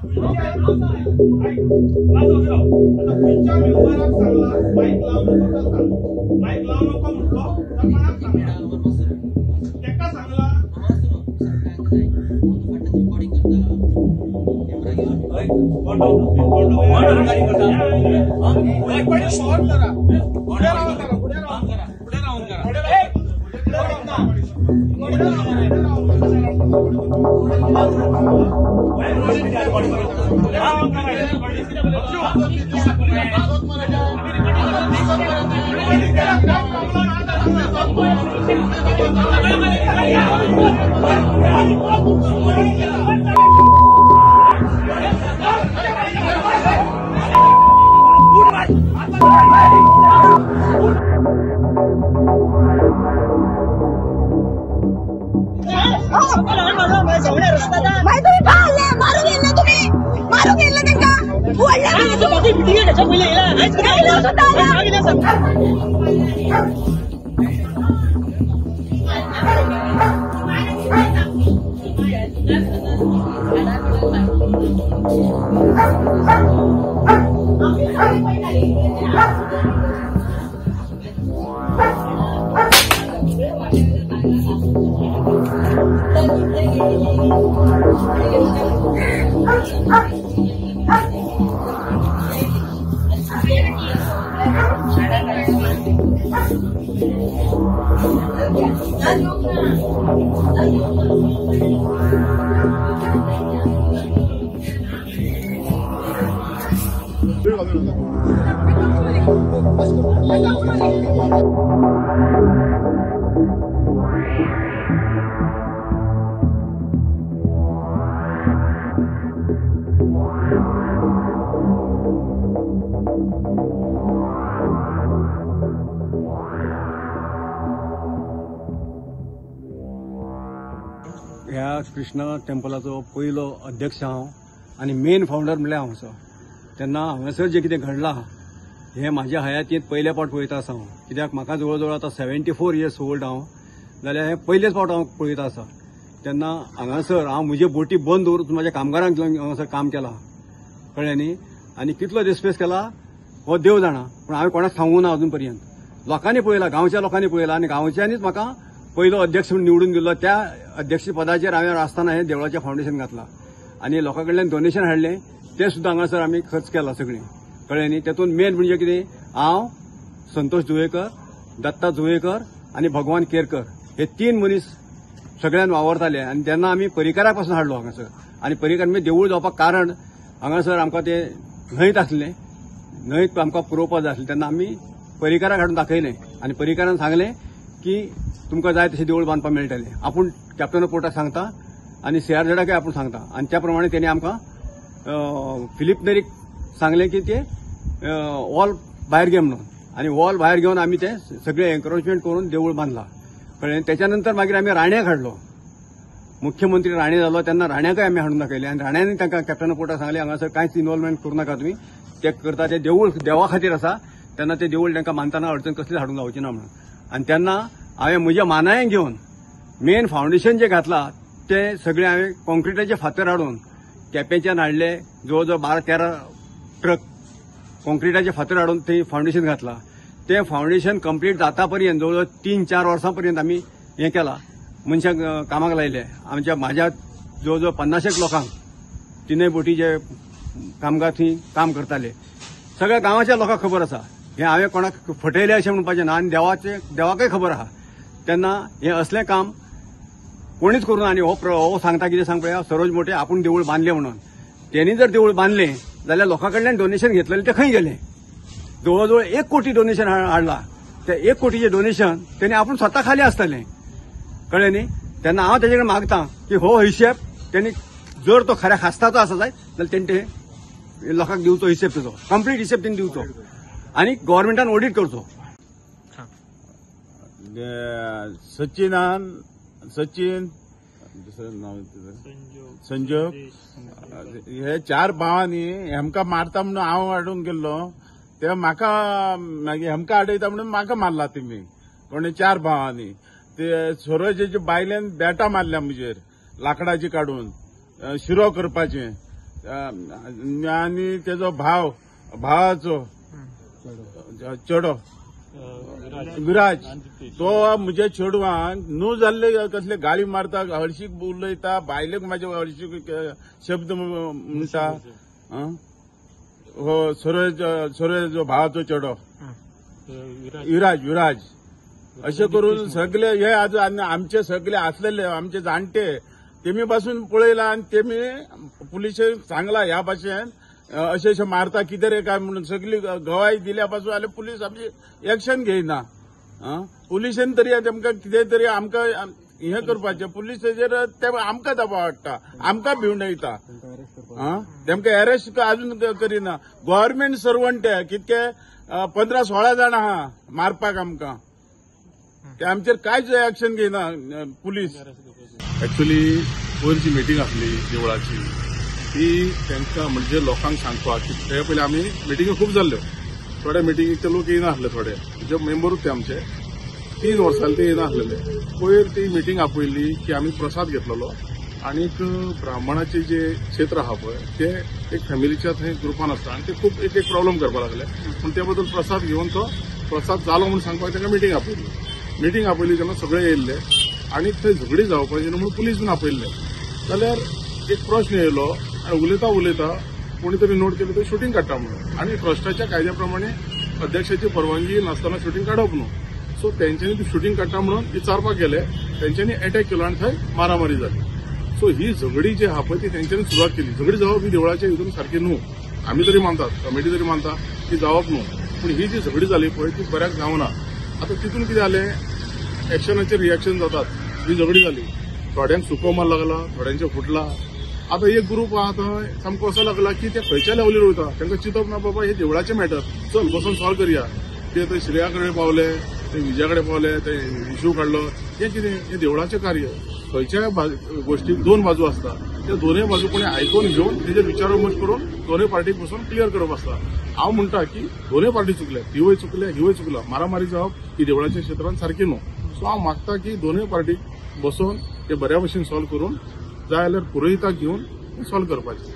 Mic लावू नको म्हटलो तर मनात सांगला तेका सांगला ह्या कृष्ण टेम्पलाचो पयलो अध्यक्ष हांव आनी मेन फाउंडर म्हणल्यार हांवसो. तेन्ना हांगासर जे कितें घडलां हें म्हाज्या हयातींत पयले फावट पळयता आसा हांव. कित्याक म्हाका जवळ जवळ आतां 74 इयर्स ओल्ड हांव, जाल्यार हें पयलेच फावट हांव पळयता आसा. तेन्ना हांगासर हांव म्हजे बोटी बंद दवरून म्हाज्या कामगारांक घेवन हांगासर काम केलां, कळ्ळें न्ही. आनी कितलो डिस्पेस केला हो देव जाणा, पूण हांवें कोणाक सांगूंक ना अजून पर्यंत. लोकांनी पळयलां, गांवच्या लोकांनी पळयलां आनी गांवच्यांनीच म्हाका पयलो अध्यक्ष म्हणून निवडून दिल्लो. त्या अध्यक्ष पदाचेर हांवें आसतना हें देवळाचें फाउंडेशन घातलां आनी लोकां कडल्यान डोनेशन हाडलें तें सुद्दां हांगासर आमी खर्च केलां सगळें, कळ्ळें न्ही. तेतून मेन म्हणजे कितें, हांव, संतोष जुवेकर, दत्ता जुवेकर आनी भगवान केरकर हे 3 मनीस सगळ्यान वावरताले. आनी तेन्ना आमी परिकारा पासून हाडलो हांगासर. आनी परिकार म्हणजे देवूळ जावपाक कारण हांगासर आमकां तें न्हंयत आसलें, न्हंयत आमकां पुरोवपाक जाय आसलें. तेन्ना आमी परिकाराक हाडून दाखयलें आनी परिकारान सांगलें की तुमकां जाय तशें देवूळ बांदपाक मेळटलें. आपूण कॅप्टन ऑफ पोर्टाक सांगता आनी CRZाकय आपूण सांगता. आनी त्या प्रमाणे तेणी आमकां फिलीप नेरीक सांगलें की ते वॉल भायर घे म्हणून. आनी वॉल भायर घेवन आमी तें सगळें एनक्रोचमेंट करून देवूळ बांदलां, कळ्ळें. त्याच्या नंतर मागीर आमी राण्याक हाडलो. मुख्यमंत्री राणे जालो तेन्ना राण्याकय आमी हाडून दाखयलें आनी राण्यानी तांकां कॅप्टन ऑफ पोर्टाक सांगलें हांगासर कांयच इन्वॉल्वमेंट करूं नाका तुमी, ते करता ते देवूळ देवा खातीर आसा, तेन्ना ते देवूळ तांकां बांदतना अडचण कसलीच हाडूंक जावची ना म्हणून. आनी तेन्ना हांवें म्हज्या मानायेन घेवन मेन फाउंडेशन जें घातलां तें सगळें हांवें कॉन्क्रिटाचे फातर हाडून केपेंच्यान हाडले. जवळ जवळ 12-13 ट्रक कॉन्क्रिटाचे फातर हाडून थंय फाउंडेशन घातलां. तें फाउंडेशन कंप्लीट जाता पर्यंत जवळ जवळ 3-4 वर्सां पर्यंत आमी हें केलां, मनशांक कामाक लायले. म्हाज्या जवळ जवळ 50 लोकांक 3 बोटीचे कामगार थंय काम करताले. सगळ्या गांवाच्या लोकांक खबर आसा. हें हांवें कोणाक फटयलें अशें म्हणपाचें ना आनी देवाकय खबर आहा. तेन्ना हें असलें काम कोणीच करूं ना. आनी हो सांगता कितें सांग पळय, सरोज मोटे आपूण देवूळ बांदलें म्हणून. तेणी जर देवूळ बांदलें जाल्यार लोकां कडल्यान डोनेशन घेतलेलें तें खंय गेलें. जवळ जवळ 1 कोटी डोनेशन हाडलां. ते 1 कोटीचें डोनेशन तेणी आपूण स्वता खाली आसतलें, कळ्ळें न्ही. तेन्ना हांव तेजे कडेन मागतां की हो हिशेब तेणी जर तो खऱ्या खास्ताचो आसा जायत जाल्यार तेणी ते लोकांक दिवचो हिशेब, तुजो कंप्लीट हिशेब तेणी दिवचो आनी गव्हर्मेंटान ऑडिट करचो. सचिन दुसरें नांव संजोग हे 4 भावांनी हेमकां मारता म्हणून हांव हाडूंक गेल्लो. ते म्हाका मागीर हेमकां आडयता म्हणून म्हाका मारला तेमी कोणी 4 भावांनी. ते सरोजेच्या बायलेन बॅटां मारल्या म्हजेर लाकडाची काडून शिरो करपाचें. आनी तेजो भावाचो चेडो विराज तो म्हज्या चेडवान न्हू जाल्ले कसले गाळी मारता, हळशीक उलयता, बायलेक म्हाज्या हळशीक शब्द म्हणटा. हो सुरेज भावाचो चेडो विराज अशें करून सगळे हे आज आमचे सगळे असलेले आमचे जाणटे तेमी पासून पळयला आनी तेमी पुलिशेक सांगला ह्या भाशेन अशें मारता कितें रे काय म्हणून सगळी गवाही दिल्या पासून जाल्यार पुलीस आमची एक्शन घेयना. पुलिशेन तरी तेमकां कितें तरी आमकां हें करपाचें, पुलिसाचेर ते आमकां दबाव हाडटा, आमकां भिवंडयता. तेमकां अरेस्ट अजून करिना. गव्हर्नमेंट सर्वंट कितके 15-16 जाण आहा मारपाक आमकां, ते आमचेर कांयच एक्शन घेयना पुलीस. एक्चुअली वयरची मिटींग आसली देवळाची, ती तांकां म्हणजे लोकांक सांगपाक की ते पयलीं आमी मिटींगी खूब जाल्ल्यो, थोडे मिटींगेक ते लोक येयना आसले, थोडे जे मेंबरूच ते आमचे 3 वर्सांनी ते येयना आसलेले. पयर ती मिटींग आपयल्ली की आमी प्रसाद घेतलेलो आनी ब्राह्मणाचे जे क्षेत्र आहा पळय ते एक फॅमिलीच्या थंय ग्रुपान आसता आनी ते खूब एक प्रॉब्लेम करपाक लागले. पूण ते बद्दल प्रसाद घेवन तो प्रसाद जालो म्हणून सांगपाक तांकां मिटींग आपयली. मिटींग आपयली तेन्ना सगळे येयल्ले आनी थंय झगडी जावपाची न्हू म्हणून पुलीस बीन आपयल्ले. जाल्यार एक प्रश्न येयलो आनी उलयता कोणी तरी नोट केलं तर शूटिंग काडटा म्हणून, आनी ट्रस्टाच्या कायद्या प्रमाणे अध्यक्षाची परवानगी नासतना शूटिंग काडप न्हू. सो तेंच्यांनी ती शूटिंग काडटा म्हणून विचारपाक गेले, तेंच्यांनी अटॅक केलो आनी थंय मारामारी जाली. सो ही झगडी जी आहा पळय ती तेंच्यांनी सुरवात केली. झगडी जावप ही देवळाच्या हितून सारखी न्हू, आमी तरी मानतात, कमिटी तरी मानता ती जावप न्हू. पूण ही जी झगडी जाली पळय ती बऱ्याक जावना. आतां तितून कितें जालें, एक्शनाचेर रिएक्शन जातात. ही झगडी जाली, थोड्यांक सुको मार लागला, थोड्यांचे फुटला. आता एक ग्रुप आहा थंय सामको असो लागला की ते खंयच्या लेवलीर वयता, तांकां चिंतप ना बाबा हे देवळाचे मॅटर, चल बसून सॉल्व करया. ते थंय श्रेया कडेन पावले, ते विजया कडेन पावले, ते इश्यू काडलो. हें कितें, हें देवळाचें कार्य. खंयच्याय गोष्टीक 2 बाजू आसता, त्या दोनूय बाजू कोणी आयकून घेवन तेजेर विचार विमर्श करून दोनूय पार्टीक बसून क्लियर करप आसता. हांव म्हणटा की दोनूय पार्टी चुकल्या, हिवूय चुकला. मारामारी जावप ही देवळाच्या क्षेत्रांत सारकी न्हू. सो हांव मागता की दोनूय पार्टीक बसून ते बऱ्या भशेन सॉल्व करून जाय जाल्यार पुरोहिताक घेवन सॉल्व करपाचें.